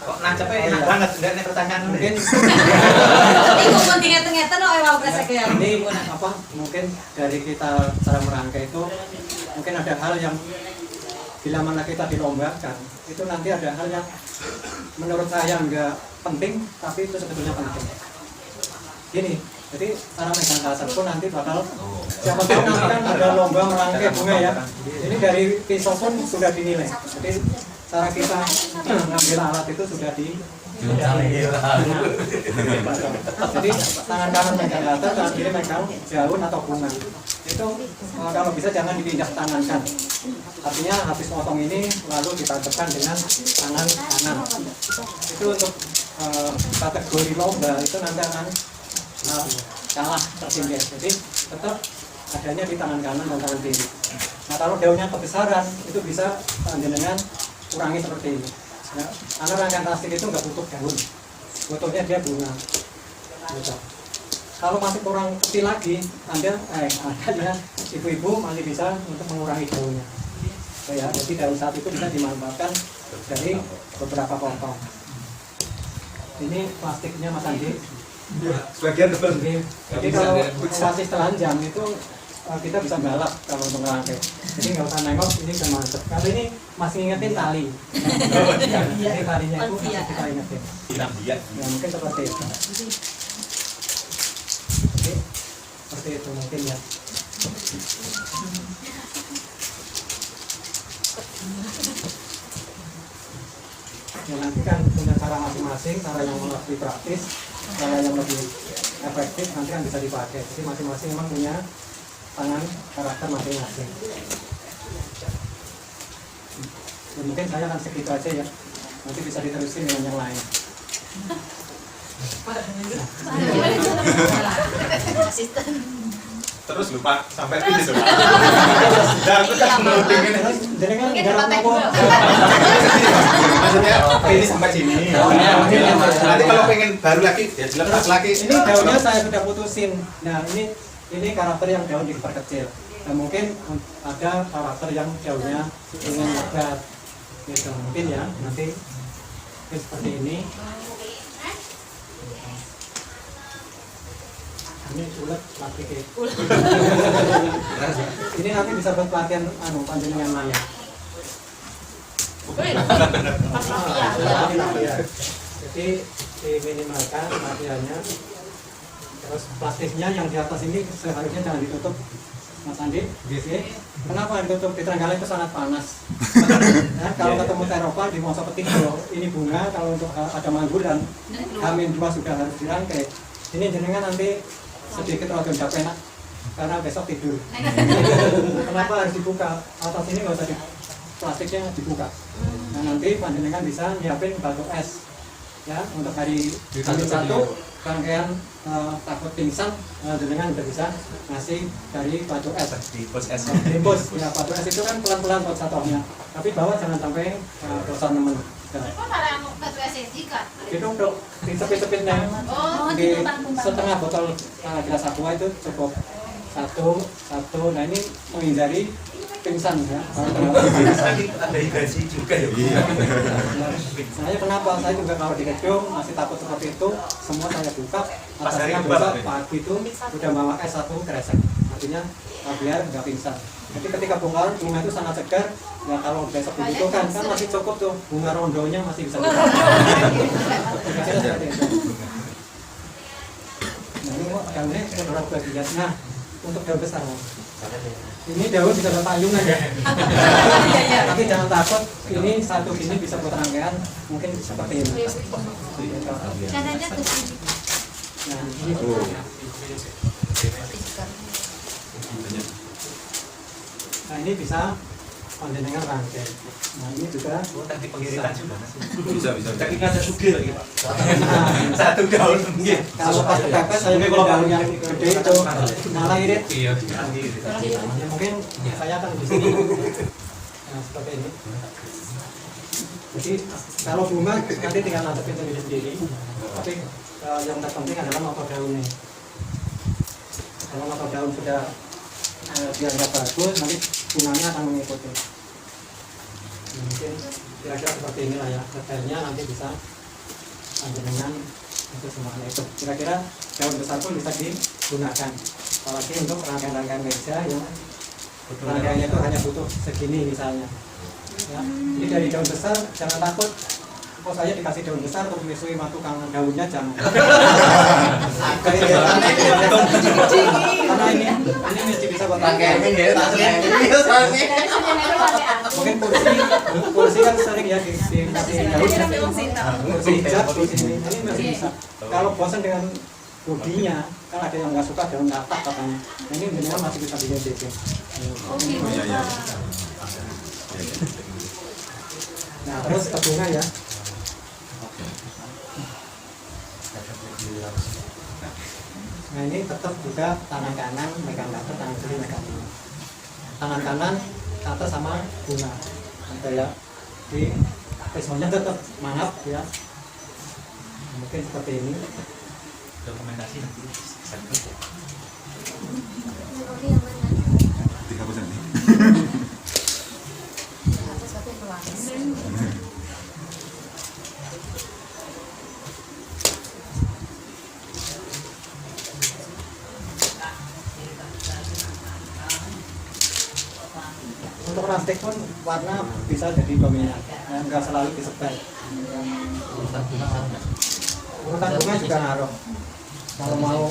Kok nacepnya enak banget, enggak nih pertanyaan mungkin. Tapi ngomong ngeten-ngeten kok mau presek ya. Ini apa? Mungkin dari kita cara merangkai itu mungkin ada hal yang bila mana kita dilombakan itu nanti ada hal yang menurut saya enggak penting tapi itu sebetulnya penting. Gini, jadi cara megang laser pun nanti bakal siapa tahu nanti kan ada lomba merangkai bunga ya. Ini dari pisau pun sudah dinilai. Jadi cara kita ngambil alat itu sudah jadi tangan kanan megang laser, tangan kiri megang daun atau bunga. Itu kalau bisa jangan dipindah tangankan. Artinya habis potong ini lalu ditancapkan dengan tangan kanan. Itu untuk kategori lomba itu nanti akan kalah tertinggal. Jadi tetap adanya di tangan kanan dan tangan kiri. Nah kalau daunnya kebesaran itu bisa dengan kurangi seperti ini. Ya, karena rangkaian plastik itu nggak butuh daun, butuhnya dia bunga. Gitu. Kalau masih kurang kecil lagi, adanya ibu-ibu masih bisa untuk mengurangi daunnya. So, ya, jadi daun satu itu bisa dimanfaatkan dari beberapa potong. Ini plastiknya Mas Andi. Sebagian tebal. Jadi kalau masih telanjang itu kita bisa balap kalau untuk ngerangkai. Jadi nggak usah nengok, ini udah mantep. Kalau ini masih ngingetin tali. Ini talinya itu masih kita ingetin. Ya mungkin seperti itu. Oke, seperti itu mungkin ya. Ya nanti kan punya cara masing-masing, cara yang lebih praktis, cara yang lebih efektif nanti kan bisa dipakai. Jadi masing-masing memang punya tangan karakter masing-masing. Ya, mungkin saya akan segitu aja ya. Nanti bisa diterusin dengan yang lain. Terus lupa sampai di situ. Dan aku kan meloadingin. Jadi kan jarak nopo. Maksudnya ini sampai sini. Nanti kalau pengen baru lagi, ya dilepas lagi. Ini daunnya saya sudah putusin. Nah ini karakter yang daun diperkecil. Nah mungkin ada karakter yang daunnya ingin lebat. Gitu mungkin ya nanti seperti ini. Ini ulet plastik. Ini nanti bisa buat pelatihan panjenengan Maya. Jadi diminimalkan materialnya. Terus plastiknya yang di atas ini seharusnya jangan ditutup, Mas Andi. Kenapa ditutup? Di Trenggalek itu sangat panas. Nah, kalau ketemu teropa di masa petik ini bunga, kalau untuk ada manggur dan H-2 sudah harus dirangkai. Ini jenengan nanti sedikit rada ndak enak karena besok tidur. Kenapa harus dibuka? Atas ini nggak usah plastiknya dibuka. Nah nanti panjenengan bisa nyiapin batu es ya untuk hari H-1 rangkaian takut pingsan, jenengan udah bisa ngasih dari batu es. Dibos es. Dibos ya, batu es itu kan pelan-pelan buat satunya. Tapi bawah jangan sampai dosa nemen. Itu untuk disepit-sepitnya di setengah botol gelas aqua itu cukup satu. Nah ini menghindari pingsan ya. Ada gaji juga ya. Saya kenapa? Saya juga kalau di gedung masih takut seperti itu. Semua saya buka. Atasnya besok pagi itu udah bawa es satu kresek. Artinya biar nggak pingsan. Jadi ketika bongkaran bunga itu sangat segar. Ya kalau besok dibutuhkan kan masih cukup tuh, bunga rondonya masih bisa dipakai. Nah ini daunnya beberapa bagian. Nah untuk daun besar, ini daun bisa buat payung aja. Tapi jangan takut, ini satu gini bisa buat rangkaian mungkin seperti ini. Nah ini nah ini bisa panjenengan rangkai. Nah ini juga Tadi pengiritan juga. Bisa. Tapi nggak ada sugih lagi Pak. Satu daun mungkin. kalau pas kepepet saya kalau daun yang gede itu malah irit. Iya. Ya, mungkin saya akan di sini. Nah seperti ini. Jadi kalau bunga nanti tinggal ngadepin sendiri. Tapi yang terpenting adalah motor daunnya. Kalau motor daun sudah dianggap bagus, nanti bunganya akan mengikuti. kira-kira seperti inilah ya detailnya, nanti bisa dengan itu semuanya itu. Kira-kira daun besar pun bisa digunakan, apalagi untuk rangkaian-rangkaian meja yang rangkaiannya itu hanya butuh segini misalnya. Ya, ini dari daun besar jangan takut. Kok saya dikasih daun besar untuk menyusui matu kangen daunnya jangan. Karena ini mesti bisa buat rangkaian. Mungkin kursi kan sering ya dikasih daun. Kursi hijab di sini ini masih bisa. Kalau bosan dengan bodinya, kan ada yang nggak suka daun katak katanya. Ini minimal masih bisa bikin DC. Nah terus ke bunga ya. Nah ini tetap juga tangan kanan megang cutter, tangan kiri megang bunga. Tangan kanan cutter sama bunga. Ada ya di placement-nya tetap mangap ya. Mungkin seperti ini. Dokumentasi nanti untuk rantai pun warna bisa jadi dominan, nggak selalu disebar. Urutan bunga juga ngaruh. Kalau mau,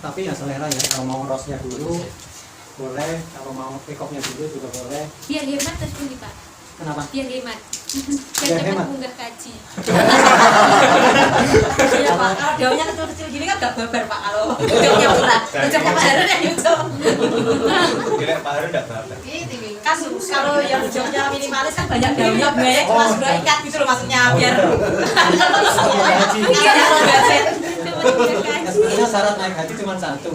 tapi ya selera ya. Kalau mau rose-nya dulu boleh, kalau mau peacock-nya dulu juga boleh. Biar hemat terus pun Pak. Kenapa? Biar hemat. Biar Biar hemat. cepat munggah kaji. Iya Pak, kalau daunnya kecil-kecil gini kan gak babar Pak kalau daunnya murah. Coba Pak Harun yang itu. kira Pak Harun enggak baper. Kan kalau yang hijaunya minimalis kan banyak daunnya banyak, cuma sudah ikat gitu loh maksudnya biar biar kalau gaset. Ya, sebenarnya syarat naik haji cuma satu.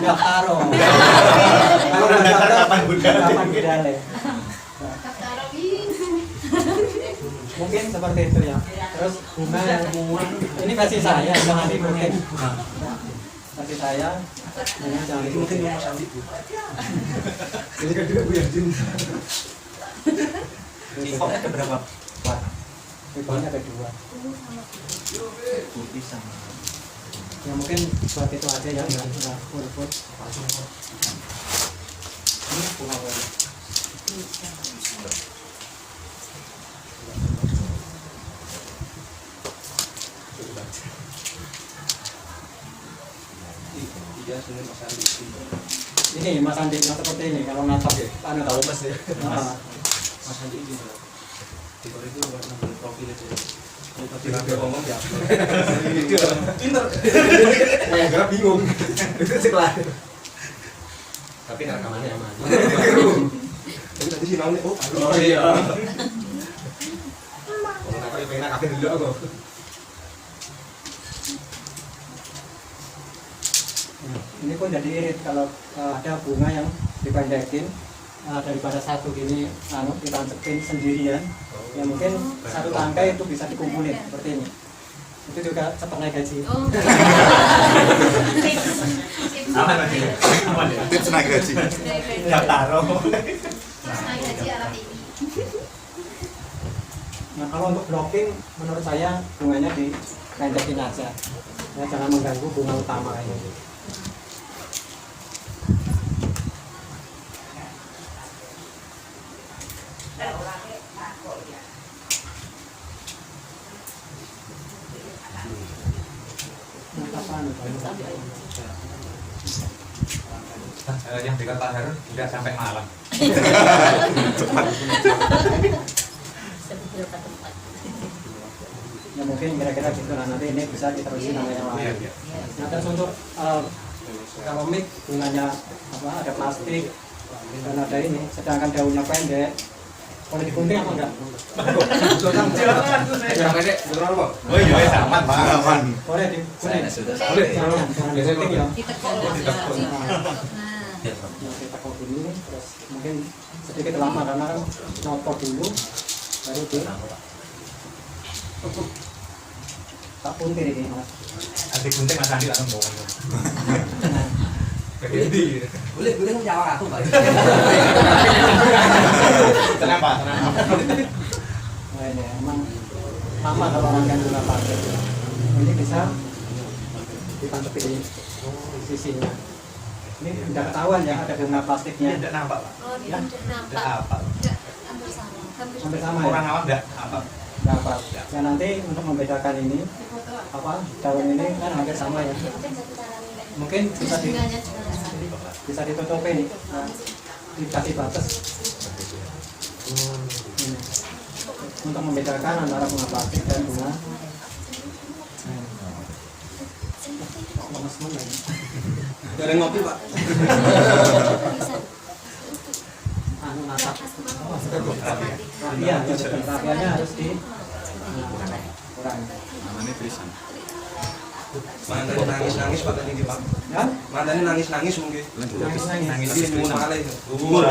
Nggak taro. Kalau nggak Daftar daftar, kapan budal? kapan budale. Mungkin seperti itu ya. Terus bunga yang ini versi saya, jangan mungkin. Versi saya, jangan mungkin yang cantik. Ini kedua Bu Yadin. Peacock-nya ada berapa warna? Peacock-nya ada 2. Putih sama Ya mungkin buat itu aja ya, nggak full. Ini bunga boleh. Iya, sebenarnya Mas Andi. Ini Mas Andi yang seperti ini kalau natap anu tahu Mas ya. Nah, Mas Andi ini di itu warna profil itu. Ketika dia ngomong ya. Pinter. saya kira bingung. Itu sekolah. Tapi rekamannya aman. Tapi tadi si Nauni, oh iya. Kalau nak pengen kafe dulu aku. Nah, ini pun jadi irit kalau ada bunga yang dipendekin daripada satu gini kita cekin sendirian. Ya mungkin satu tangkai itu bisa dikumpulin seperti ini. Itu juga cepat naik gaji. Oh. Aman aja. Aman ya. Tips naik gaji. Ya taruh. Nah kalau untuk blocking menurut saya bunganya dipendekin aja. Ya jangan mengganggu bunga utama ini. Yang dekat Pak Harun tidak sampai malam. Ya mungkin kira-kira gitu lah, nanti ini bisa diterusin sama yang lain. Iya. Nah terus untuk kalau mic bunganya ada plastik dan ada ini, sedangkan daunnya pendek, boleh digunting apa enggak? Oh iya, aman, Pak. Aman. Boleh digunting. Boleh. Jangan digunting ya. Ditekuk. Nah, kita kok dulu, terus mungkin sedikit lama karena kan nopot dulu, baru di tak puntir ini mas. Adik gunting Mas Andi langsung bawa. Boleh menjawab aku, Pak. Kenapa? Nah, ini emang lama kalau rangkaian gula pasir. Ini bisa ditangkap di sisinya. Ini udah ketahuan ya ada gula plastiknya. Tidak nampak, Pak. Oh, dia udah nampak. Apa? Udah hampir sama. Hampir sama ya. Orang awam enggak apa? Dapat. Ya nanti untuk membedakan ini apa daun ini kan hampir sama ya. Mungkin bisa ditutupi nih. Nah, dikasih batas. Ini. Untuk membedakan antara bunga plastik dan bunga. Lemes banget. Ada yang ngopi, Pak. Anu natap. Rafia, rafianya harus di kurang. Namanya Trisan. Mantan nangis Pak tadi Pak. Ya? Mantan nangis mungkin. Nangis. Dia mau malih. Umur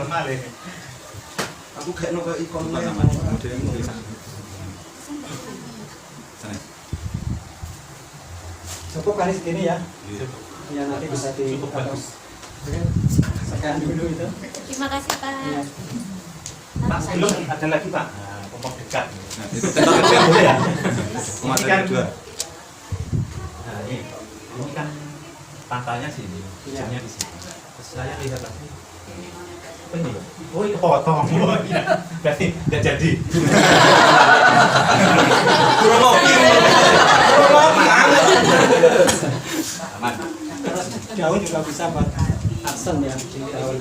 malih. Aku kayak nopo ikonnya yang Ada yang Trisan. Cukup kali segini ya. Iya. Ya nanti bisa di Cukup bagus. sekian dulu itu. Terima kasih, Pak. Ya. Pak, belum ada lagi, Pak. Popok dekat. Nah, itu tetap boleh ya. Ini kan dua. Nah, ini kan pangkalnya sini, ujungnya di sini. Terus saya lihat lagi. Apa ini? Oh, ini kepotong. Oh, iya. Berarti tidak jadi. kurang ngopi. Aman. Terus daun juga bisa buat aksen ya di daun.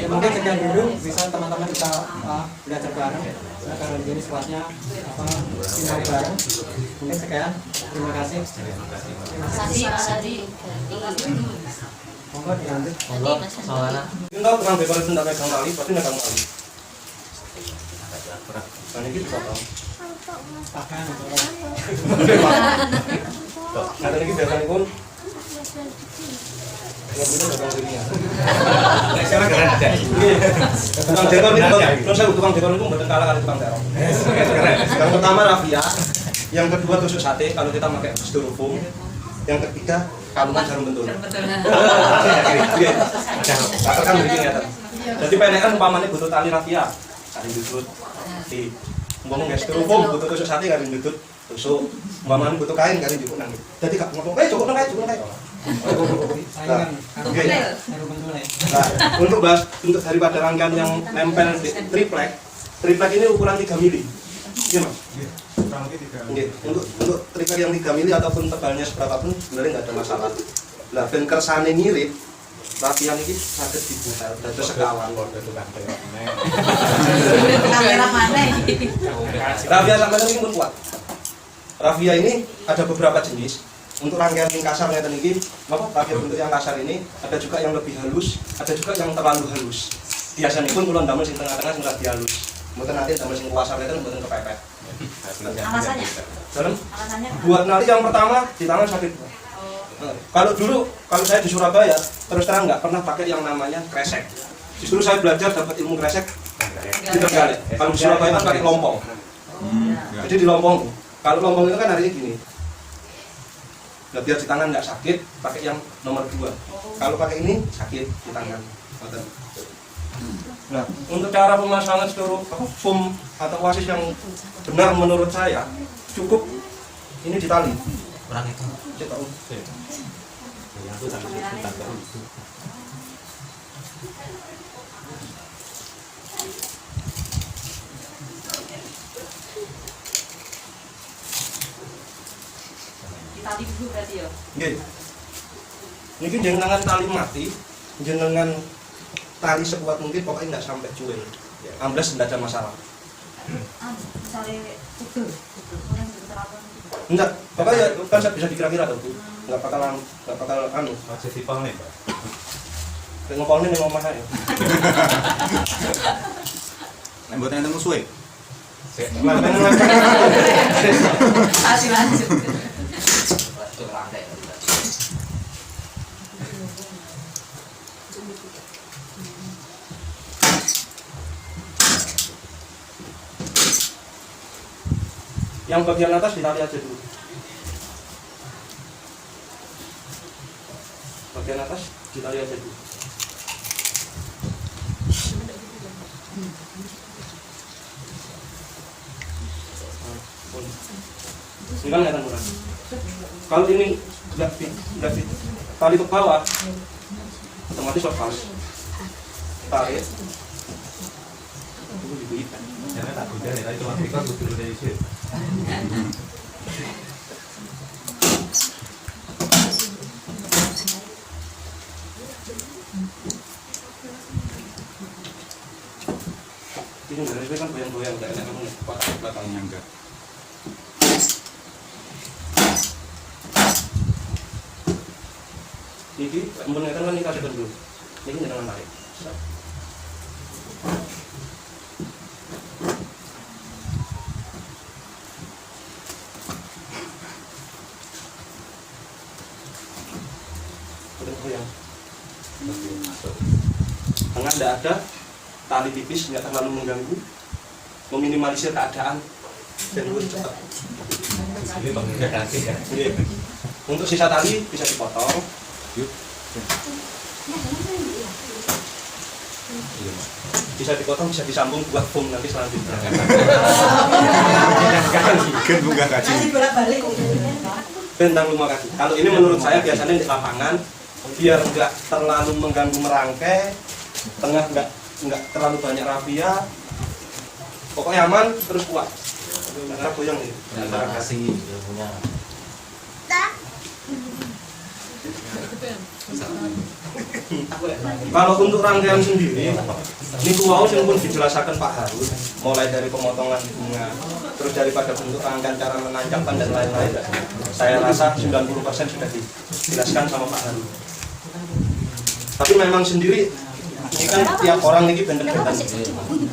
Mungkin sekian dulu bisa teman-teman bisa belajar bareng karena di sini sifatnya sinau bareng. Mungkin sekian, terima kasih. Monggo dilanjut. Kita tukang dekor itu tidak pegang tali, pasti pegang tali. Nah ini dipotong. Pakan. Nah ini biasanya pun nggak bisa pegang dirinya. Sekarang keren aja. Tukang dekor itu, menurut saya tukang dekor itu betul kalah kali tukang terong. Yang pertama raffia, yang kedua tusuk sate kalau kita pakai styrofoam, yang ketiga kalungan jarum bentul. Katakan begini ya. Jadi penekan umpamanya butuh tali raffia, kali tutut. Di umpamanya nggak styrofoam butuh tusuk sate kali tutut, tusuk. Umpamanya butuh kain kali cukup nang. Jadi kak ngomong, cukup nang. Nah, untuk daripada rangkaian yang nempel di triplek ini ukuran 3 mili. Iya Mas? Iya. Untuk triplek yang 3 mili ataupun tebalnya seberapapun sebenarnya nggak ada masalah. Lah ben kersane ngirit, rapian ini saged dibuka dados sekawan kok tukang terong. Kamera mana ini? Raffia sampeyan ini pun kuat. Raffia ini ada beberapa jenis. Untuk rangkaian yang kasar ngeten iki, napa raffia bentuk yang kasar ini ada juga yang lebih halus, ada juga yang terlalu halus. Biasanya pun kula ndamel sing tengah-tengah sing rada halus. Mboten nanti ndamel sing kuasar ngeten mboten kepepet. Alasannya? Dalam Alasannya? buat nanti yang pertama di tangan sakit. Kalau dulu kalau saya di Surabaya terus terang nggak pernah pakai yang namanya kresek. Justru saya belajar dapat ilmu kresek di Trenggalek. Kalau di Surabaya kan pakai lompong. Jadi di lompong. Kalau lompong itu kan hari gini. Nah, biar di tangan nggak sakit, pakai yang nomor 2. Kalau pakai ini sakit di tangan. Nah, untuk cara pemasangan foam atau wasis yang benar menurut saya cukup ini ditali. Kurang itu. Cek tahu. Tali dulu berarti ya? Nggih. Niki jenengan tali mati, jenengan tali sekuat mungkin pokoknya nggak sampai cuil. Ambles tidak ada masalah. Misalnya pukul, orang yang terlalu Enggak, pokoknya kan saya bisa dikira-kira tuh. Nggak bakal anu. Jadi pang nih, Pak. Ngopolnya nih ngomong saya. Nek mboten enten musuhe. Masih lanjut. Yang bagian atas ditali aja dulu. Bagian atas ditali aja dulu. Ini kan kelihatan murah. Kalau ini nggak fit, tali ke bawah, otomatis lepas. Tarik. Tunggu dibelikan. Jangan tak gudar ya, tadi cuma pikir dulu dari situ. Ini dari kan goyang-goyang, nggak enak kamu kotak belakangnya enggak. Ini menggunakan kan ini kasih dulu. Ini jangan tarik. Goyang. Tangan tidak ada, tali tipis nggak terlalu mengganggu, meminimalisir keadaan dan gue cepat. Ini bangunnya kaki ya. Untuk sisa tali bisa dipotong. Bisa dipotong, bisa disambung buat foam nanti selanjutnya. Kan bunga kaji. Masih bolak-balik. Bentang 5 kaki. Kalau ini menurut saya biasanya di lapangan biar nggak terlalu mengganggu merangkai, tengah nggak terlalu banyak rafia, pokoknya aman terus kuat. Karena goyang nih. Terima kasih ilmunya. Kalau untuk rangkaian sendiri, ini kuau yang pun dijelaskan Pak Harun, mulai dari pemotongan bunga, terus daripada bentuk rangkaian, cara menancapkan dan lain-lain. Saya rasa 90% sudah dijelaskan sama Pak Harun. Tapi memang sendiri, ini kan tiap orang ini benten-benten.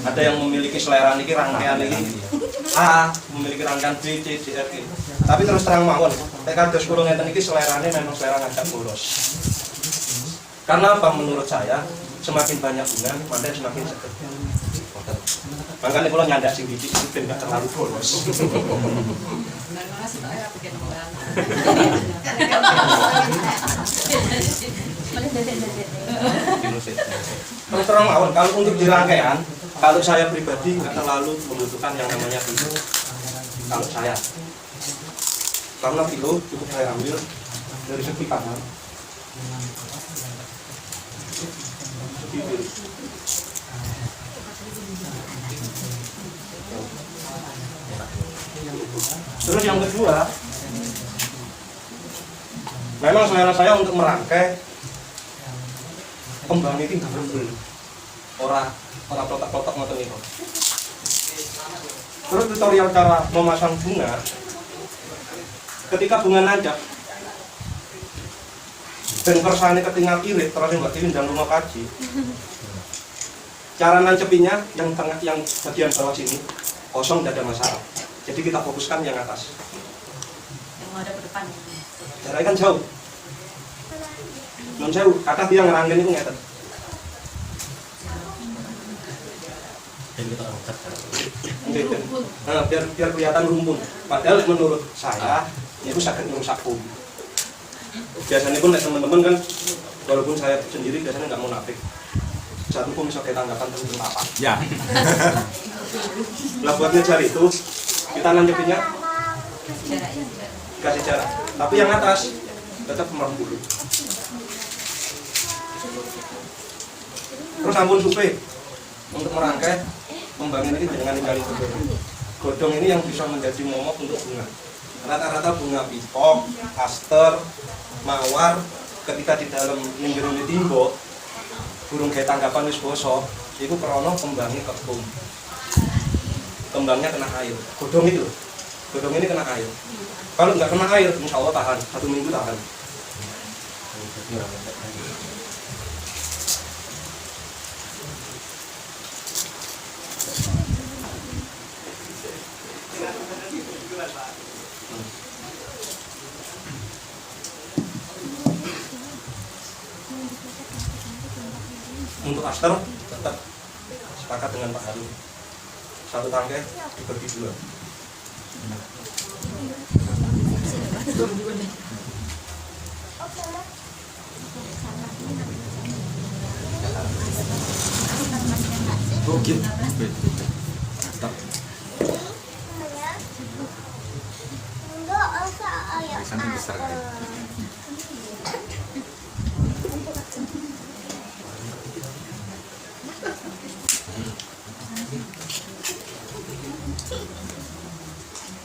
Ada yang memiliki selera ini rangkaian ini A, memiliki rangkaian B, C, D, F, E. Tapi terus terang mawon, TK dos kurung ngeten iki selerane memang selera ngajak bolos. Karena apa menurut saya, semakin banyak bunga, manten semakin seger. Makanya kalau nyandak sing biji itu ben gak terlalu bolos. Terus terang mawon, kalau untuk di rangkaian, kalau saya pribadi nggak terlalu membutuhkan yang namanya kilo. Kalau saya, karena kilo cukup saya ambil dari segi kanan. Terus yang kedua, memang selera saya untuk merangkai kembang ini nggak berbel, orang kotak-kotak ngoten niku. Terus tutorial cara memasang bunga, ketika bunga nancap, dan kersane ketinggal irit terus mbak Tilin dan rumah kaji. Cara nancepinnya yang tengah, yang bagian bawah sini kosong, tidak ada masalah. Jadi kita fokuskan yang atas. Yang ada ke depan. Jaraknya kan jauh. Non jauh, kata dia ngeranggen itu ngeten. Nah, biar kelihatan rumpun. Padahal menurut saya itu sakit merusak pun. Biasanya pun teman-teman kan, walaupun saya sendiri biasanya nggak munafik. Satu pun bisa kita tanggapan tentang apa? Ya. Lah buat ngejar itu kita nancepinnya kasih jarak. Tapi yang atas tetap merambulu. Terus ampun supe untuk merangkai kembang ini dengan ninggalin godong. Godong ini yang bisa menjadi momok untuk bunga. Rata-rata bunga pipok, aster, mawar, ketika di dalam ninggirun timbo, burung kayak tanggapan wis bosok, itu krono kembangnya kekung. Kembangnya kena air. Godong itu, godong ini kena air. Kalau nggak kena air, insya Allah tahan, 1 minggu tahan. Untuk aster tetap sepakat dengan Pak Harun, 1 tangkai dibagi 2. Oh gitu. Tulisannya besar kan?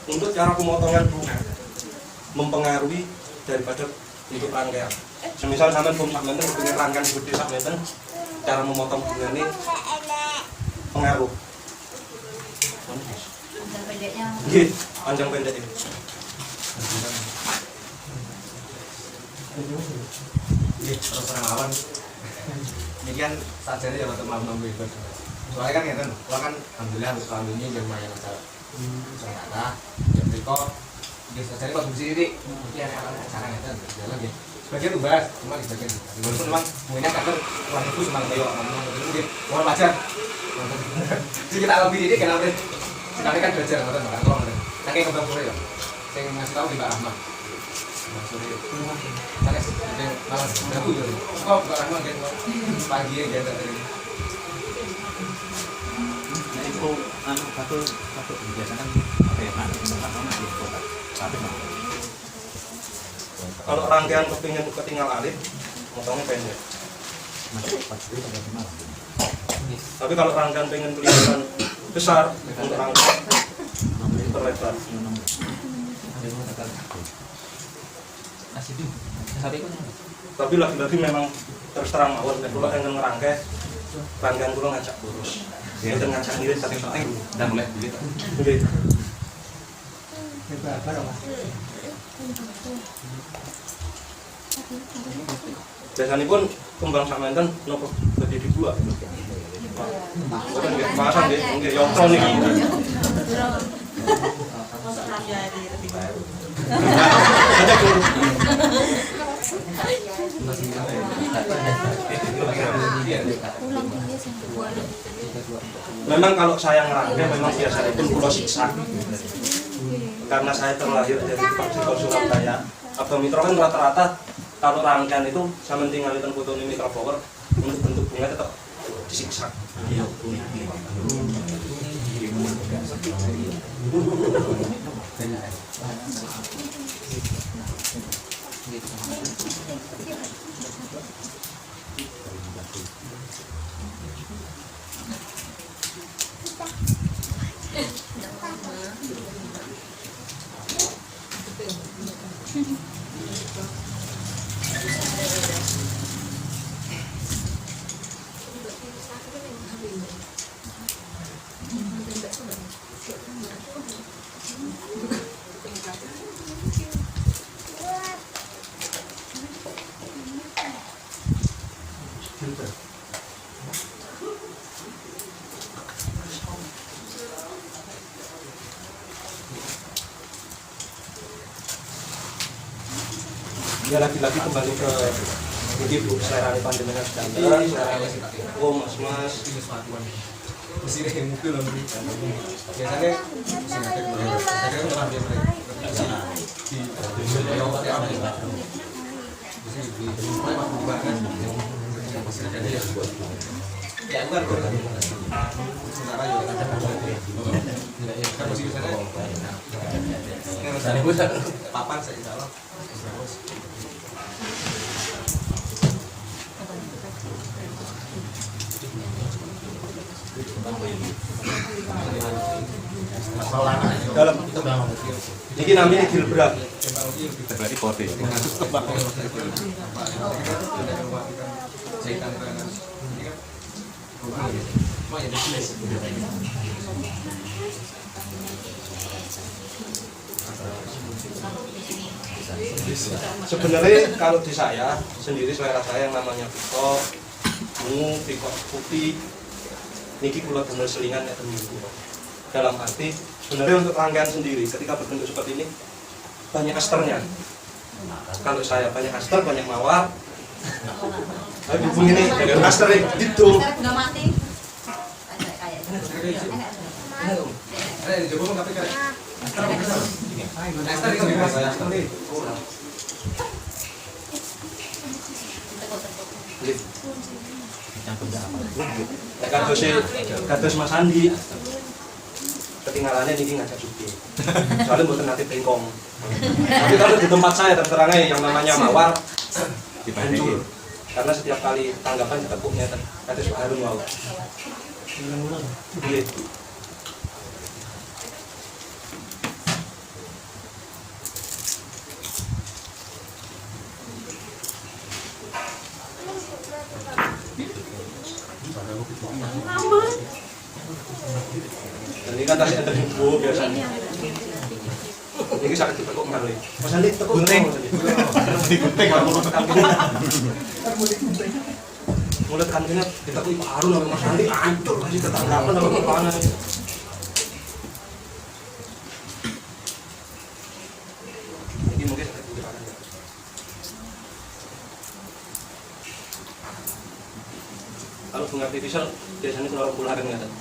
Untuk cara pemotongan bunga mempengaruhi daripada untuk rangkaian. Semisal sampean pun sampean punya rangkaian gede sampean, cara memotong bunga ini pengaruh. Panjang pendeknya. Nggih, panjang pendek ini. Terus lawan ini kan sajane ya untuk mam-mam itu. Soalnya kan ngeten, kalau kan alhamdulillah harus kambingnya yang lumayan aja. Ternyata jam riko di sajane pas mesti ini mungkin ada acara ngeten jalan ya. Sebagian tuh bahas, cuma di sebagian. Walaupun memang mungkinnya kantor wah itu cuma kayak ngomong gitu. Mohon wajar. Jadi kita lebih ini kenapa sekali kan belajar ngoten Pak Anto. Saking kembang sore ya. Sing ngasih tahu di Pak Rahman. Sore. Sanes malas aku yo. Kok Pak Rahman kan pagi ya gitu tadi. Nah itu satu biasanya kan apa ya nanti tempat di kota. Tapi Kalau rangkaian kepingin ketinggal alit, motongnya pendek. Tapi kalau rangkaian pengen kelihatan besar, untuk rangkaian terlebar. Tapi lagi-lagi memang terus terang mawon, kalau pengen ngerangkai, rangkaian kulo ngajak lurus. Itu ngajak ngirit tapi penting. dan mulai duit. Nggih. Biasanya pun kembang samenten nopo jadi dibuat. Bukan nggih, pasang nggih yotro niki. Masuk rangkaian di lebih baru. Ada dulu. Memang kalau saya ngerangkai memang biasanya pun pulau siksa. Karena saya terlahir dari Persiko Surabaya. Abang Mitro kan rata-rata kalau rangkaian itu sama tinggal di foto ini microflower untuk bentuk bunga tetap disiksa. Ya lagi-lagi kembali ke ini Bu, selera panjenengan standar, oh mas-mas Mesti yang mobil loh. Biasanya mesti ngadek mereka. Saya kira kan dia mereka. Di pakai apa ya? Mesti di mulai masuk banget. Mesti ada ya. Ya bukan bukan. Sementara ya kan mesti bisa deh. Ini mesti papan saya insya dalam ini namanya gilbra. Berarti kode. Sebenarnya kalau di saya sendiri selera saya yang namanya piko, ungu, piko putih, niki kula bener selingan ya minggu. Dalam arti sebenarnya untuk rangkaian sendiri ketika berbentuk seperti ini banyak kasternya. Kalau saya banyak kaster, banyak mawar. Tapi bubung ini dengan kaster gitu. Bunga mati. Ada di Jepang tapi kan. Nah, tadi kan kurang. Kados Mas Andi. Ketinggalannya ini ngajak juga. Soalnya buatan nanti bengkong. Tapi kalau di tempat saya terangnya yang namanya mawar hancur. Karena setiap kali tanggapan tepuknya kados Pak Harun mau. Iya. Ini kan tasnya antar ibu biasanya. Ini sakit ditekuk kali. Mas Andi tekuk gunting. Gunting kamu mulut kantinnya ditekuk Pak Harun sama Mas Andi hancur kasih ketanggapan sama kepala. Ini mungkin sakit di kanan. Kalau bunga artificial biasanya kalau pulang kan nggak.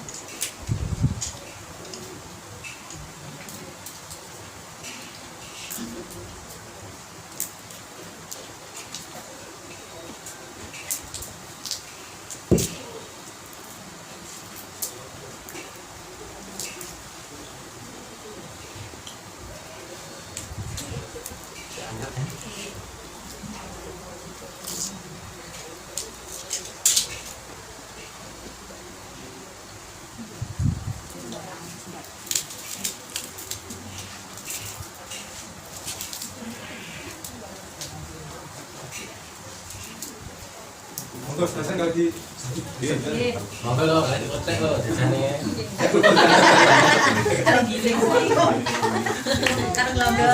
Terus biasanya kalau di Monggo lho, lek dikotek lho desane. Karo giling. Karo nglondol.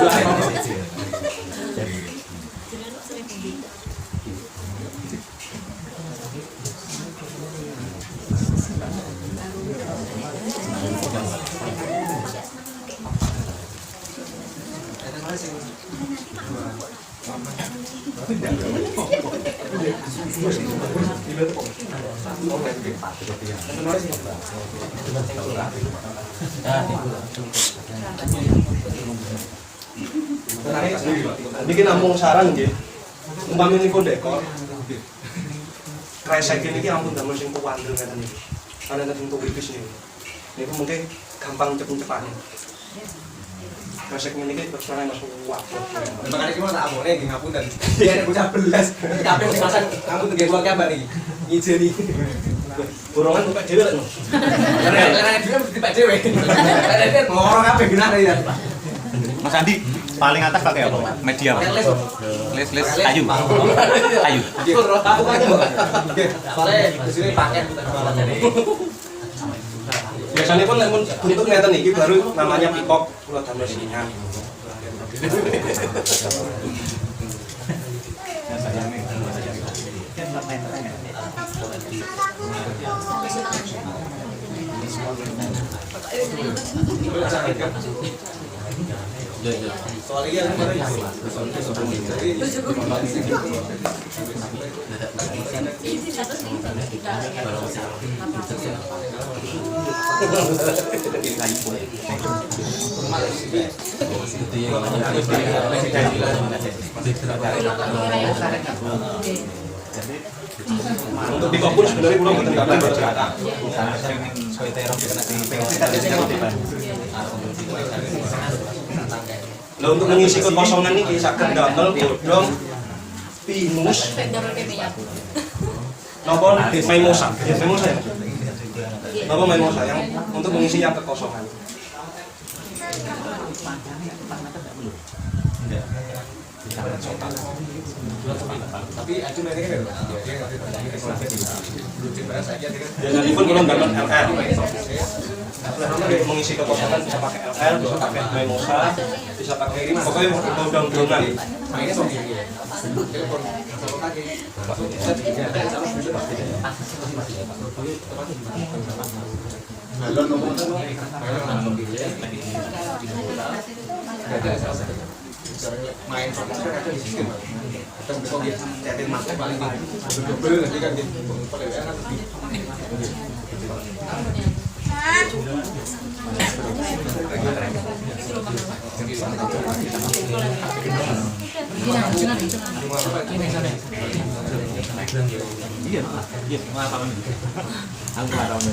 Bikin ampung sarang nggih. Umpami niku dekor. Kresek ini ampun damel sing kuwandel ngeten iki. Ana nek untuk wipis niku. Niku mungkin gampang cepet-cepatnya. Kresek ini terus terang masuk waktu. makanya cuma tak amone nggih ngapunten. Iya nek bocah belas kabeh sing masak kamu tuh gua kabar iki. Ngijeni. Borongan kok dhewe lek. Karena dia mesti Pak Dewe. Karena dia ngorong kabeh genah ya. Mas Andi, paling atas pakai apa? Media apa? Les kayu. Kayu. Aku kan soalnya di sini paket jadi Biasanya pun bentuk ngeten iki baru namanya pikok kula damel sinyal. soalnya kan kemarin Untuk pikok pun sebenarnya kula mboten gampang bercerita. Lah untuk mengisi kekosongan ini saged damel godhong pinus napa mimosa. Ya mimosa ya. Napa mimosa yang untuk mengisi yang kekosongan. tapi acu nanti kan dia Biasanya pun kalau gambar LR mengisi kekosongan bisa pakai LR, bisa pakai mimosa, bisa pakai pokoknya godhong-godhongan. mainnya sama gini ya telepon sama kaki balon ngomong main sama kan di sistem kita bisa lihat cetin masnya paling double nanti kan gitu Iya, pengalaman. Aku pengalaman.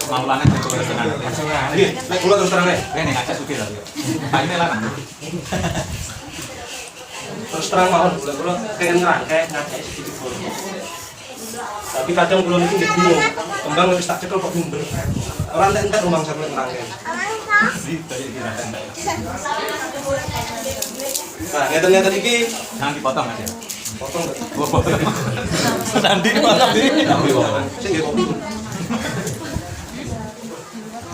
Maulangan itu berkenan. Nggih, nek kula terus terang ae. Rene ngajak sugih lho. Pak ini larang. Terus terang mawon kula pengen ngerangkai ngajak sedikit pun. Tapi kadang kula niku nggih bingung. Kembang wis tak cekel kok minder. Ora entek rumang sampe ngerangkai. Nah, ngeten-ngeten iki Jangan dipotong aja. potong nggak? Oh, potong. Sandi potong di. Sing nggih kopi.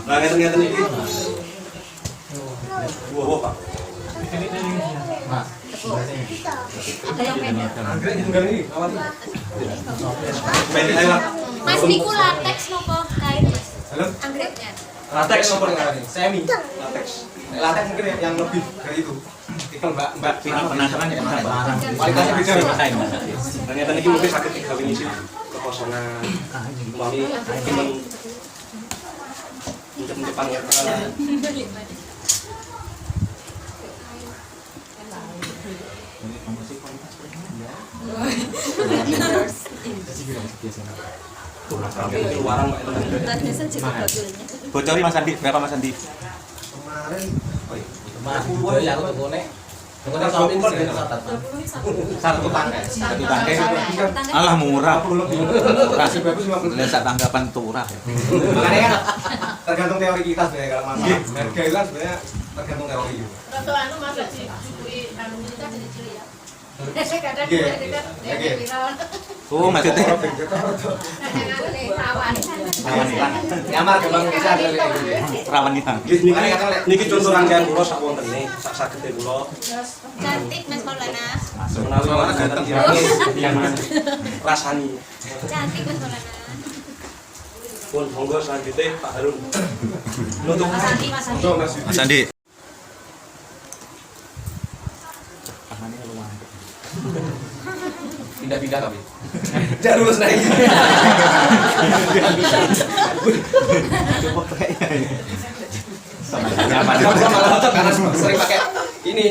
Nah, ngeten-ngeten iki. Wow, Pak. Anggrek tunggal ini, awan. Pendek lewat. Mas niku latex nopo kain Mas? Halo? Anggreknya. Latex Apa yang ngarani? Semi. Latex. Latex mungkin yang lebih dari itu. Ikan mbak Penasaran ya kenapa? kualitasnya beda. Kain. Ternyata ini mungkin sakit digawe ngisi kekosongan. Mami mungkin Jepang ya. Luaran Mbak itu. Bocori Mas Andi, berapa Mas Andi? Kemarin Satu tangkai. Satu tangkai. Alah murah. Kasih sak tanggapan turah. makanya kan tergantung teori kita sebenarnya kalau masalah harga itu kan sebenarnya tergantung teori juga. Rasa anu Mas di anu kita jadi ciri ya. Kadang Oh, maksudnya rawan. rawan hilang. Nyamar kembang bisa ada kayak gitu. Rawan hilang. Niki contoh rangkaian kula sak wontene, sak sagede kula. Cantik Mas Maulana. Masuk. Menawi mana gaten dirangi yang rasani. Cantik Mas Maulana. Pun monggo selanjutnya Pak Harun. Nutup Mas Andi, Mas Andi. Monggo, Mas. Mas Andi. Pindah-pindah tapi. Jangan lulus lagi. Coba kayaknya. Kadang gua malah karena sering pakai ini.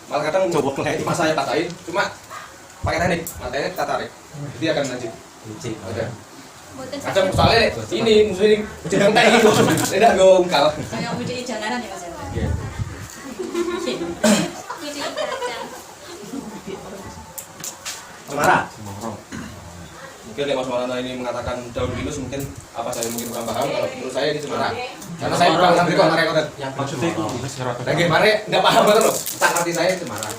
Malah kadang Coba kayak pas saya patahin cuma pakai teknik, matanya kita tarik. Dia akan lanjut. Ada. Boten Kadang soalnya ini musuh ini jangan kayak gitu. Tidak gue ungkal. Kayak mudik jalanan ya Mas. Kucing kacang. Semarang. Mungkin Mas Maulana ini mengatakan daun pinus mungkin apa saya mungkin kurang paham kalau menurut saya ini cemara. Karena saya kurang ngerti kok mereka konten. Maksudnya itu Dan gimana nggak paham banget loh. Tak ngerti saya cemara.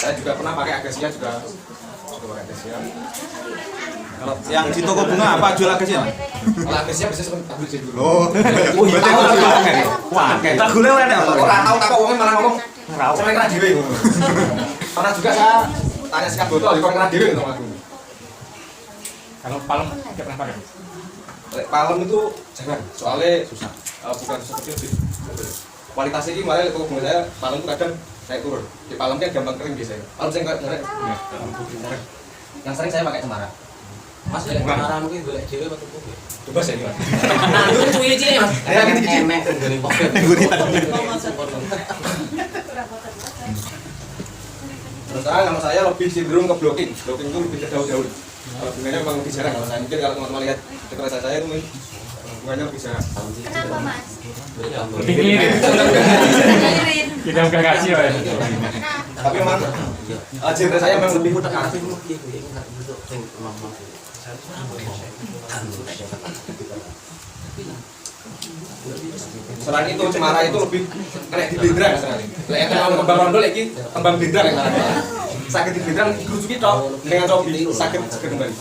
Saya juga pernah pakai agasia juga pakai agasia. Kalau yang di toko bunga apa jual aja sih? Kalau agasia bisa seperti tablet sih dulu. Oh, wah, kayak gule ada apa? Orang tahu tak kok ngomongin malah ngomong. Raw. Saya kira dewe. Pernah juga saya tanya sekat botol di kira dewe gitu Mas. Kalau palem nggak pernah pakai. Palem itu jangan, soalnya susah. Bukan seperti itu. Kualitasnya ini malah kalau menurut saya palem itu kadang saya turun. Di palem kan gampang kering biasanya. Palem saya nggak bener. Yang sering saya pakai cemara. Mas, cemara mungkin boleh dewe atau kopi. Coba saya Mas. Nah, itu cuy cilik Mas. Ya gitu kecil. Terus terang nama saya lebih cenderung ke blocking. Blocking itu lebih ke daun-daun. Kalau bunganya memang lebih jarang. Kalau saya mungkin kalau teman-teman lihat dekorasi saya itu bunganya lebih jarang. Kenapa Mas? Tinggi. Tidak bukan kasih ya. Tapi memang genre saya memang lebih ke arah itu. Selain itu cemara itu lebih kena di bindra misalnya. Lek kalau kembang rondo lagi kembang bindra yang ada. Sakit di bindra digerujuki tok dengan cobi sakit segera kembali.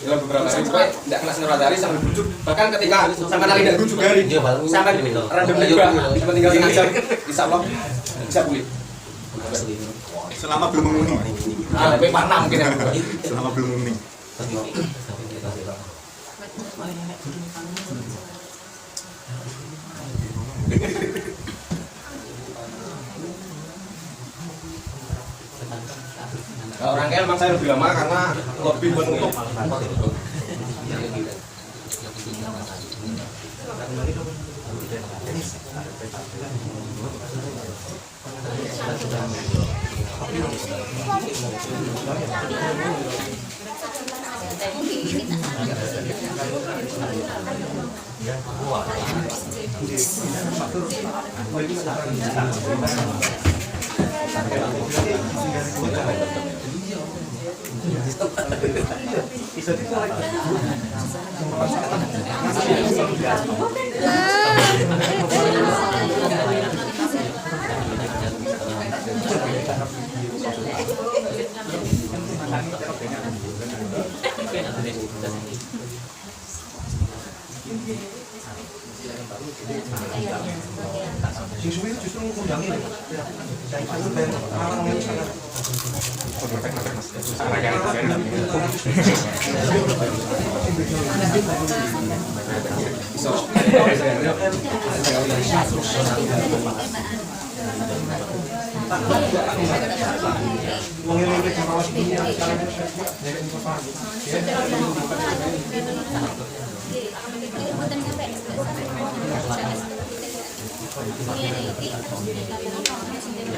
Dalam beberapa hari supaya tidak kena sinar matahari sampai bujuk. Bahkan ketika sampai nali tidak bujuk hari sampai random juga cuma tinggal setengah jam insya Allah bisa pulih. Selama belum menguning. Tapi mana mungkin yang Selama belum menguning. Kalau rangkaian memang saya lebih lama karena lebih menutup. Sing suwi justru ngundangi lho. Itu ben orang-orang sangat wong yang ngene sama was dunia sekarang jadi informasi.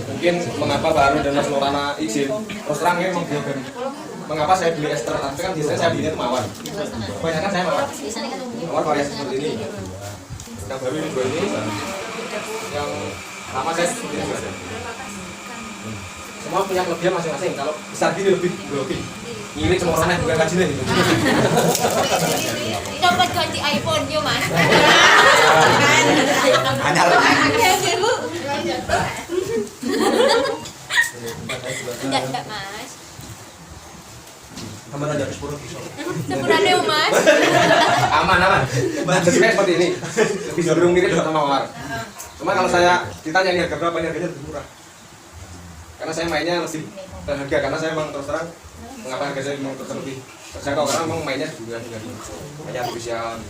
Mungkin mengapa Pak Arun dan Mas Maulana izin terus terang memang mengapa saya beli ester, tapi kan biasanya saya belinya itu mawar. Kebanyakan saya mawar variasi seperti ini. Yang baru ini dua ini, yang lama saya seperti ini juga ada. Semua punya kelebihan masing-masing. Kalau besar gini lebih grogi, ngirit semua orang bukan gajinya gitu. Dapat ganti iPhone yuk mas. Hanya Enggak mas. Aman aja sepuro pisau. Sepurane mas. Aman. Bentuknya seperti ini. Lebih cenderung mirip sama mawar. Cuma kalau saya ditanya ini harga berapa, ini harganya lebih murah. Karena saya mainnya lebih berharga, karena saya memang terus terang mengapa harga saya memang terus lebih terjangkau, karena memang mainnya juga mainnya artifisial.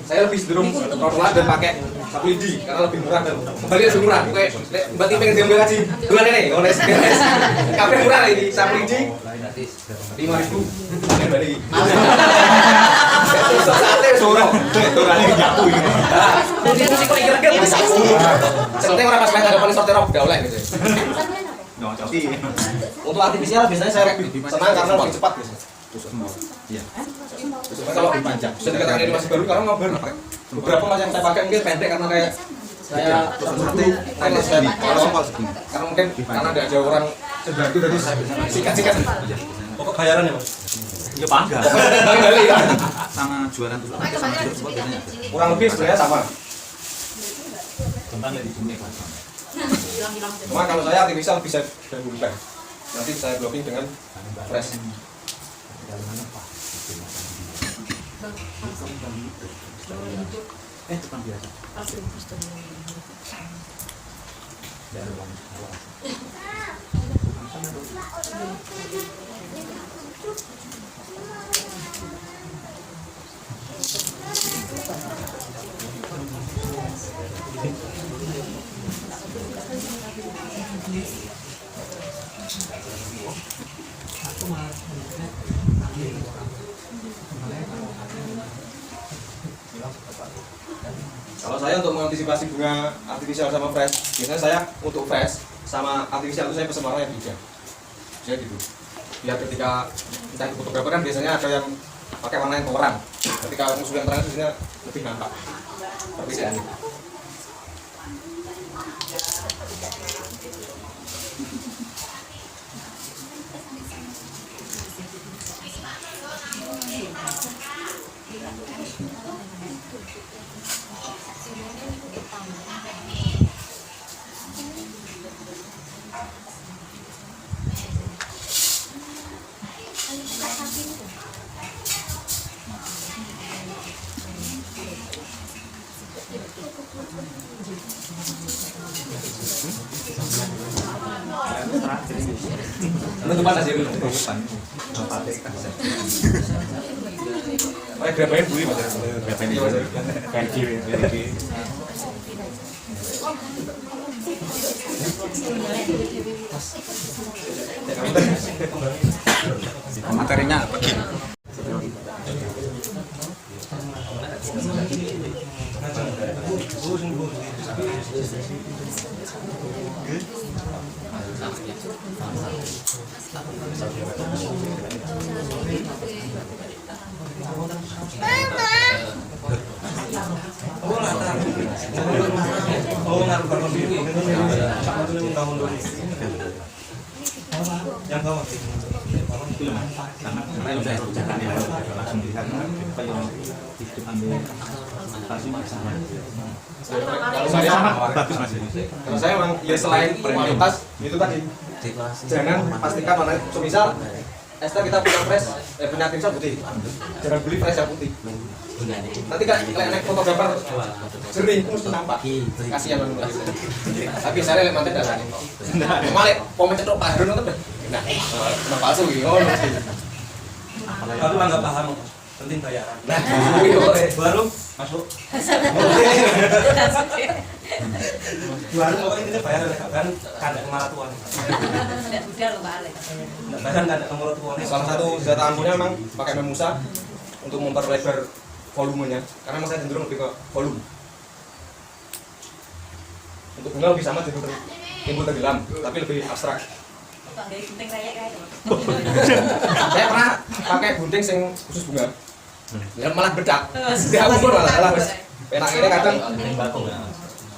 Saya lebih cenderung rotulan dan pakai sapu lidi karena lebih murah dan kembali lebih murah. Oke, berarti pengen diambil gaji bulan ini, oles. Kafe murah ini sapu lidi 5.000 kembali. Sate sorong, itu kali jatuh ini. Itu sih kok kira-kira ini sapu. Seperti orang pas main ada paling sortir rob gaulek gitu. Untuk artifisial biasanya saya lebih senang karena lebih cepat biasanya. Iya. Kalau bisa dikatakan ini masih baru karena mau baru. Beberapa mas yang saya pakai mungkin pendek karena kayak saya pendek sekali. Karena mungkin karena ada aja orang sebantu dari sikat-sikat. Pokok bayaran ya, Mas. Ya bangga. Balik ya. Sama jualan tusuk biasanya. Kurang lebih sebenarnya sama. Kembang dari dunia kan. Cuma kalau saya artifisial bisa berubah. Nanti saya blocking dengan fresh. Depan biasa. Kalau saya untuk mengantisipasi bunga artifisial sama fresh, biasanya saya untuk fresh sama artifisial itu saya pesen warna yang beda. Jadi gitu. Biar ketika kita ikut fotografer kan biasanya ada yang pakai warna yang terang. Ketika musuh yang terang biasanya lebih nampak perbedaannya. Penutupan aja dulu. Oh, gerapain buli Mas. Gerapain Iya, Mas. Thank you. Materinya begini. Oh, ngaruh balkon biru. Sama dulu tahun 2000. Yang bawah. Karena udah jalan ya, langsung dilihat apa yang itu ambil langsung sama. Kalau saya Bagus Mas. Kalau saya memang ya selain kualitas itu tadi jangan pastikan mana semisal Esther kita punya fresh, punya timsel putih. Jangan beli fresh yang putih. Nanti kan naik fotografer jernih mesti nampak. Kasihan orang tua. Tapi saya lihat mantan darah ini. Malah komen cetok Pak Harun itu. Nah, kenapa palsu gitu? Aku nggak paham. Penting bayaran. Nah, baru masuk. Baru pokoknya ini bayar kan kada kemana tuan. Udah loh Pak Ale. Bahkan kada kemana tuan. salah satu senjata ampuhnya memang pakai memusa untuk memperlebar volumenya. Karena memang saya cenderung lebih ke volume. Untuk bunga lebih sama jadi timbul tenggelam, tapi lebih abstrak. Dari gunting raya kayak itu. Saya pernah pakai gunting sing khusus bunga. Dan malah bedak. Dia ukur malah wes. Penak ini kadang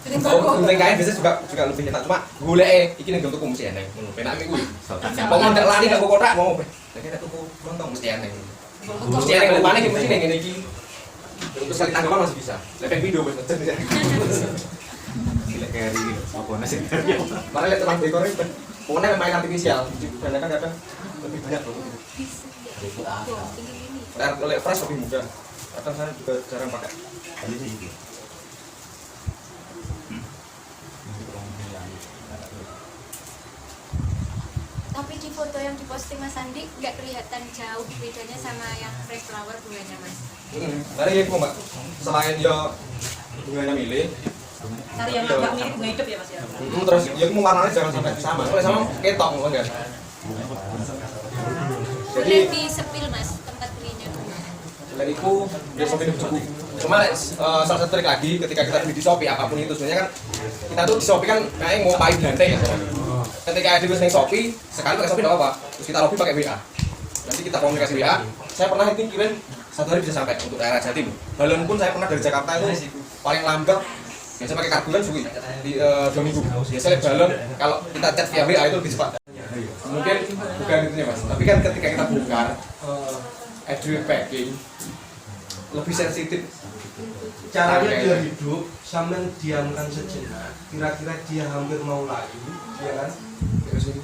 gunting kain biasanya juga lebih nyetak, cuma golek iki ning tuku mesti eneng. Penak iki kuwi. Mau ndak lari ndak kotak mau. Nek kita tuku lontong mesti eneng. Mesti eneng lupane iki mesti ning ngene iki. Untuk sekali tanggapan masih bisa. Lepek video wis mesen. Gila kayak ini, apa nasi? Mari lihat tukang dekor ini. Pokoknya main artifisial. Banyak kan kadang lebih banyak loh. Oleh fresh lebih mudah. Kadang saya juga jarang pakai. Tapi di foto yang diposting Mas Andi nggak kelihatan jauh bedanya sama yang fresh flower bunganya Mas. Dari itu mbak, selain ya bunganya milih, Cari yang agak mirip bunga hidup ya Mas ya. terus ya mau warnanya jangan sampai sama. Kalau sama ketok enggak. Jadi Boleh di sepil Mas tempat belinya. dan itu dia sampai cukup. Cuma salah satu trik lagi ketika kita beli di Shopee apapun itu sebenarnya kan kita tuh di Shopee kan kayaknya mau pakai banteng ya. Ketika ada di Shopee sekali pakai Shopee nggak apa-apa. Terus kita lobby pakai WA. Nanti kita komunikasi WA. Saya pernah itu kirim 1 hari bisa sampai untuk daerah Jatim. Balon pun saya pernah dari Jakarta itu paling lambat. Biasa pakai karburan suwi di 2 minggu. Biasanya balon kalau kita chat via WA itu lebih cepat. Mungkin bukan itunya Mas. Tapi kan ketika kita bongkar address packing lebih sensitif. Caranya dia hidup, sampai diamkan sejenak. Kira-kira dia hampir mau layu, ya kan? Terus ini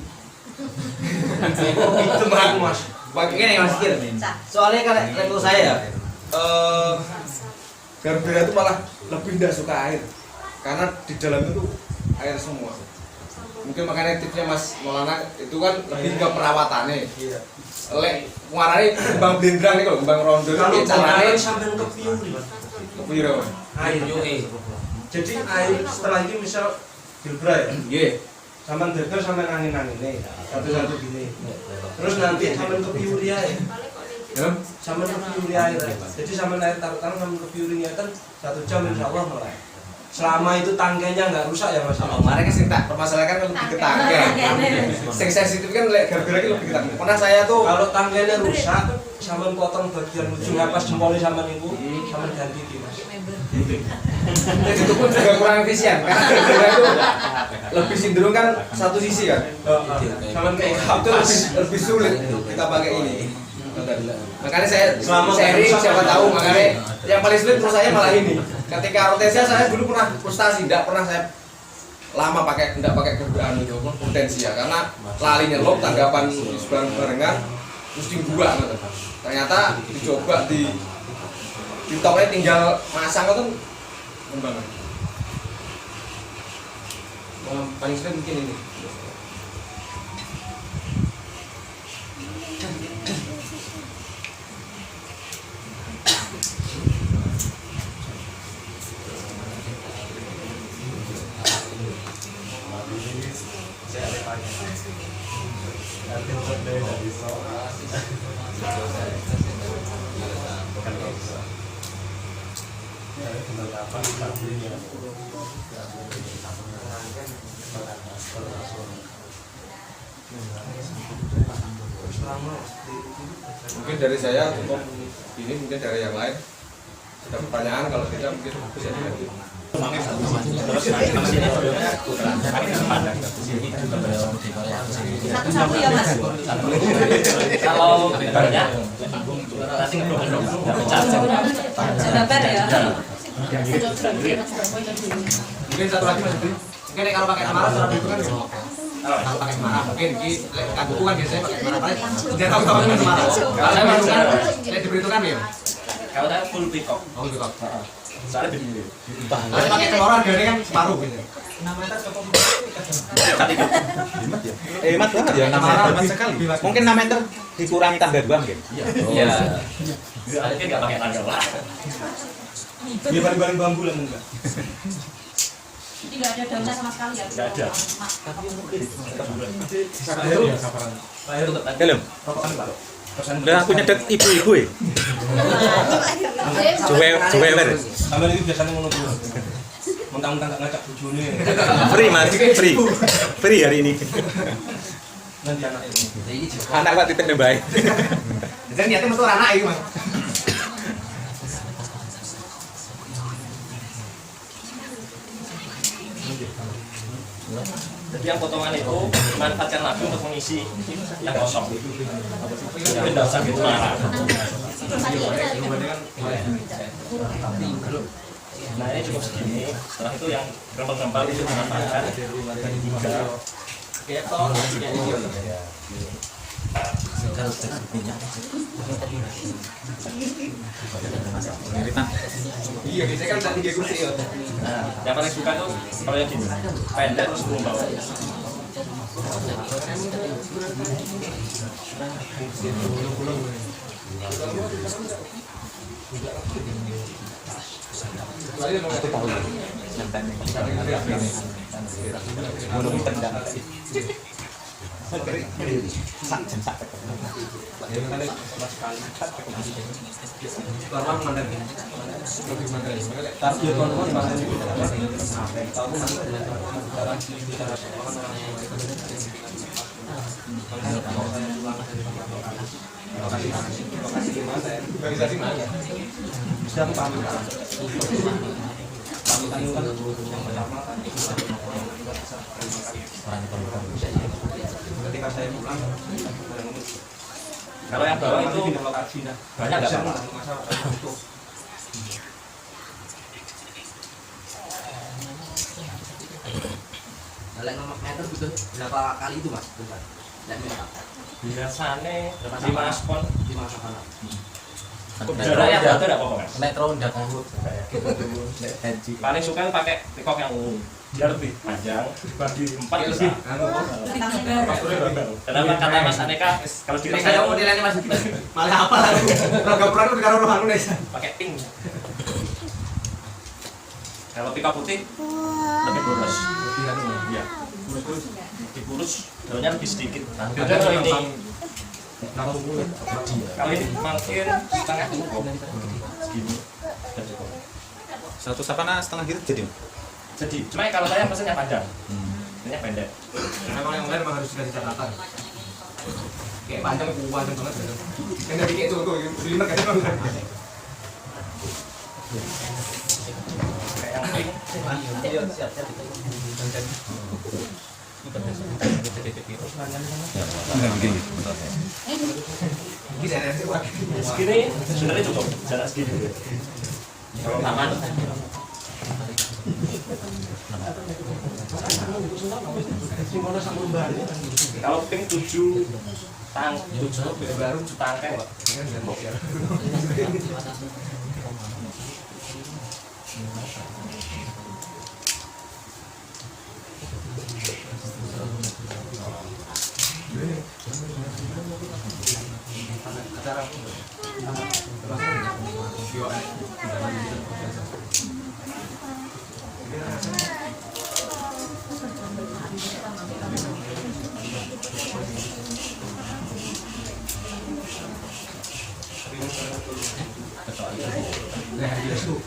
Itu mas. Begini Mas Kir, soalnya kan level saya Garbera itu malah lebih tidak suka air karena di dalam itu air semua. Mungkin makanya tipsnya Mas Maulana itu kan lebih ke perawatannya. Lek warnanya kembang blendrang nih kalau kembang rondo Kalau itu caranya sampai ke piuri, kepiro. air Jadi air setelah ini misal Gilbra ya, Nggih. sampai deker sampai angin-angin nih, satu-satu gini. Terus nanti sampai ke piuri air. Ya. Sampai ke piuri air. Jadi sampai air taruh tangan sampai ke piuri kan 1 jam insya Allah mulai. Selama itu tangkainya nggak rusak ya Mas. Kemarin kan sing tak permasalahkan kan lebih ke tangke. Sing sensitif kan lek gara-gara iki lebih ke tangke. Pernah saya tuh Kalau tangkainya rusak, sampai potong bagian ujung apa jempolnya sama ibu, sampai ganti di Mas. itu pun juga kurang efisien karena gara-gara itu lebih cenderung kan satu sisi kan. Sampai kayak Itu lebih sulit kita pakai ini. Makanya saya Selama sharing rusak, siapa tahu makanya yang paling sulit menurut saya malah ini. Ketika rotesia saya dulu pernah frustasi, tidak pernah saya lama tidak pakai kerjaan itu potensi ya karena lali nyelop tanggapan di sebelah barengan terus dibuang gitu. Ternyata dicoba di topnya tinggal masang itu kembangan. Paling sulit mungkin ini. Mungkin dari saya cukup ini, mungkin dari yang lain ada pertanyaan, kalau tidak mungkin bisa dilanjut. Satu-satu ya Mas. Kalau banyak nanti Sabar ya. Mungkin satu lagi Mas Budi. Mungkin kalau pakai amarah secara berhitungan ya. Kalau pakai amarah mungkin ini kaguku kan biasanya pakai amarah paling tidak tahu sama dengan amarah. Kalau saya masuk kan diberitakan ya. kalau saya full peacock. Oh gitu. Soalnya begini. Kalau pakai telur harganya kan separuh gitu. Hemat banget ya, 6 meter. Hemat sekali. Mungkin 6 meter dikurangi tangga 2 mungkin. Iya. Mungkin nggak pakai tangga lah. Dia baling-baling bambu lah enggak. Ini nggak ada daunnya sama sekali ya? Nggak ada. Belum. Udah aku nyedet ibu-ibu ya. Cuwewer. Sampai ini biasanya ngono kuwi. Mentang-mentang gak ngajak bojone. Free Mas, free. Free hari ini. Nanti anaknya. Anak Pak titip baik. Jadi niatnya metu anak iki, Mas. Jadi yang potongan itu manfaatkan lagi untuk mengisi yang kosong. Tapi tidak usah gitu marah. Nah ini cukup segini. Setelah itu yang gempal-gempal itu dimanfaatkan dari 3 ketok. Iya, biasanya kan tadi 3 kursi ya. Nah, yang paling suka tuh kalau yang gini, pendek terus belum bawah. Aku tahu. Belum tendang. Sak sak. Lama mandang. Target teman-teman mana ini? Tahu Organisasi mana? bisa aku pamit. Pamitan itu kan yang pertama kan ketika saya pulang Kalau yang bawah itu lokasi banyak nggak Pak? Kalau nomor meter butuh berapa kali itu Mas? Biasanya 5 spon 5 spon. Jarak yang betul apa Mas? Metro ndak Paling suka pakai pikok yang biar lebih panjang, bagi 4 bisa. Kenapa kata Mas Aneka kalau di Saya mau nilainya Mas Budi. Malah apa lah? Program udah karo rohan nih. pakai pink. Kalau pikok putih lebih lurus. Iya. Dipurus, daunnya lebih sedikit. Beda kalau ini. Kalau ini makin setengah cukup. Segini. Satu sapana setengah gitu jadi. Jadi, cuma kalau saya pesennya panjang. Ini pendek. Memang yang lain memang harus sudah dicatatkan. Kayak panjang banget. Yang tadi kayak itu tuh, lima kali bang. Kayak yang pink. Begini. Bisa nanti Pak. Segini sebenarnya cukup. Jarak segini. Kalau aman. Kalau pink 7 baru tangkai.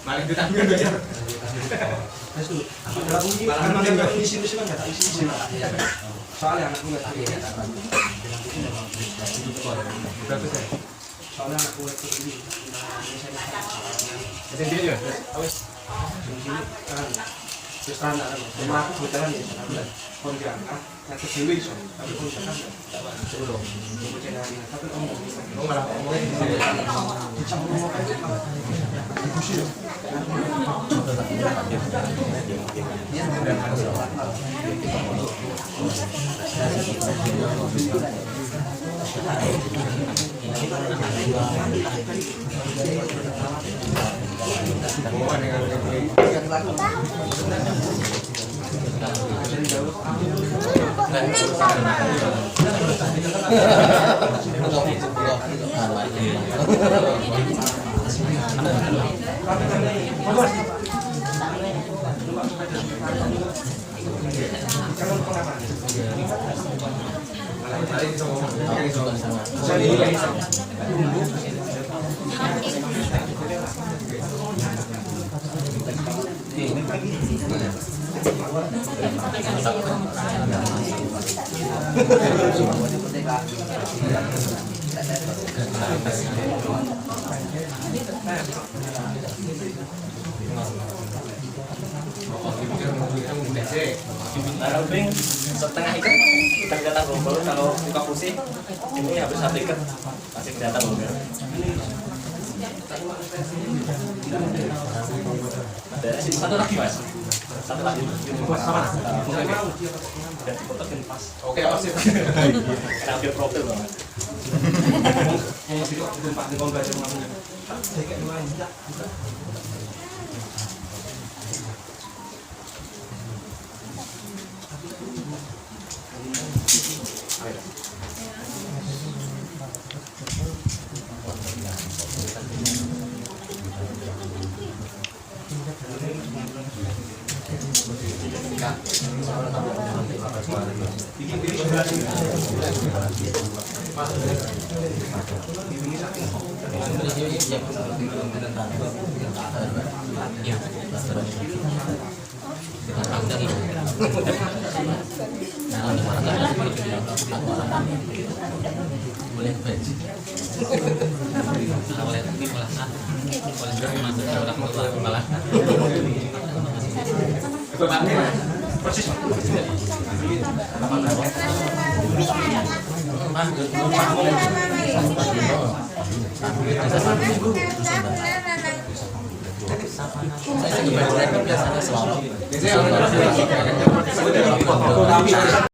Malah ditanggung aja. Malah makin nggak isi kan nggak tak isi soalnya anakku nggak tahu. Soalnya anakku itu ini. Jadi dia juga. Awes. Ini kan terus kan ada. Rumah aku kebetulan ya. Pontianak. Yang kecil itu. Tapi Pontianak nggak apa. Belum. Tapi om malah Ring setengah ikat kita kelihatan rombol. Kalau buka pusing ini habis satu ikat masih kelihatan rombol. Ada satu lagi mas, satu lagi sama. Dan fotokin pas. Oke, apa sih? Kita ambil profil banget. Persis. Biasanya